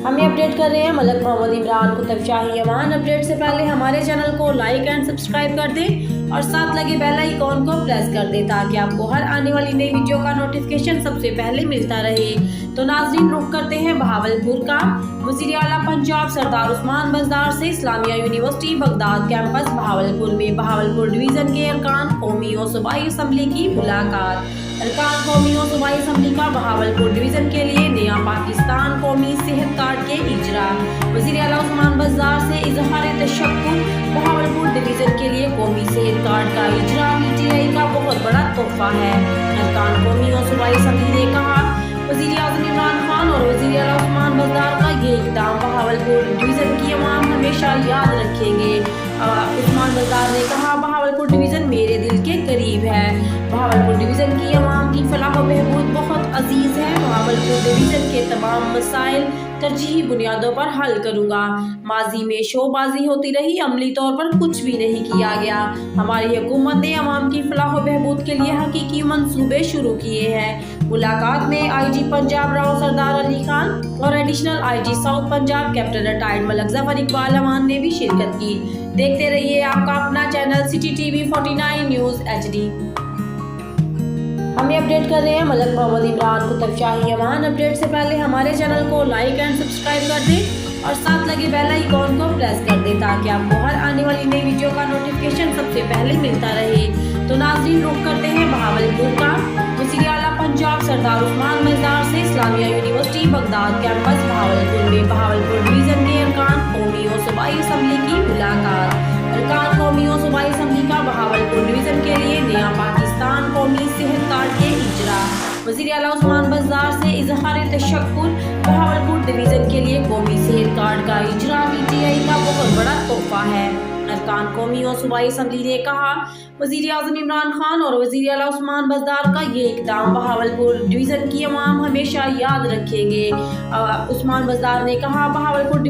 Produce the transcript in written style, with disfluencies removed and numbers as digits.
हमें अपडेट कर रहे हैं मलक मोहम्मद इमरान कुतुब शाही अमान। अपडेट से पहले हमारे चैनल को लाइक एंड सब्सक्राइब कर दें और साथ लगे बेल आइकॉन को प्रेस कर दें ताकि आपको हर आने वाली नई वीडियो का नोटिफिकेशन सबसे पहले मिलता रहे। तो नाज़रीन, रुख करते हैं बहावलपुर का। वज़ीर आला पंजाब सरदार उस्मान बज़दार से Islamia university Baghdad campus Bahawalpur में बहावलपुर डिवीज़न के अरकान कौमी और सूबाई असम्बली की मुलाकात। अरकान कौमी और सूबाई असम्बली का बहावलपुर डिवीज़न के लिए नया पाकिस्तान कौमी सेहत कार्ड के इजरा। वज़ीर आला उस्मान बज़दार से इज़हार तशक्कुर। बहावलपुर डिवीज़न के लिए कौमी सेहत कार्ड का इजरा PTI का बहुत बड़ा तोहफा है। अरकान कौमी और सूबाई असम्बली ने कहा, वज़ीर आज़म इमरान खान और वज़ीर आला उस्मान बज़दार का ये इक़दाम बहावलपुर डिवीज़न की अवाम हमेशा याद रखेंगे। उस्मान बज़दार ने कहा, बहावलपुर डिवीज़न मेरे दिल के करीब है। बहावलपुर डिवीज़न की अवाम की फलाह व बहबूद बहुत अजीज़ है। बहावलपुर डिवीज़न के तमाम मसाइल तरजीही बुनियादों पर हल करूँगा। माजी में शोबाजी होती रही, अमली तौर पर कुछ भी नहीं किया गया। हमारी हुकूमत ने अवाम की फलाह व बहबूद के लिए हकीकी मंसूबे शुरू किए हैं। मुलाकात में IG पंजाब राव सरदार अली खान और additional IG south Punjab captain retired Malak Zafar Iqbal Aman ने भी शिरकत की। देखते रहिए आपका अपना channel city TV 49 news HD। हमें अपडेट कर रहे हैं मलक मोहम्मद इमरान कुतुब शाही अमान। अपडेट से पहले हमारे चैनल को लाइक एंड सब्सक्राइब कर दें और साथ लगे बेल आइकॉन को प्रेस कर दें ताकि आपको हर आने वाली नई वीडियो का नोटिफिकेशन सबसे पहले मिलता रहे। तो नाज़रीन, रुख करते हैं बहावलपुर का। वज़ीर आला पंजाब सरदार उस्मान बज़दार से Islamia university Baghdad campus Bahawalpur में बहावलपुर डिवीज़न के अरकान कौमी और सूबाई असम्बली की मुलाकात। अरकान कौमी और सूबाई असम्बली का बहावलपुर डिवीज़न के लिए नया पाकिस्तान कौमी सेहत कार्ड के इजरा। वज़ीर आला उस्मान बज़दार से इज़हार तशक्कुर। बहावलपुर डिवीज़न के लिए कौमी सेहत कार्ड का इजरा PTI का बहुत बड़ा तोहफा है। अरकान कौमी और सूबाई असम्बली ने कहा, वज़ीर आज़म इमरान खान और वज़ीर आला उस्मान बज़दार का ये इक़दाम बहावलपुर डिवीज़न की अवाम हमेशा याद रखेंगे। उस्मान बज़दार ने कहा, बहावलपुर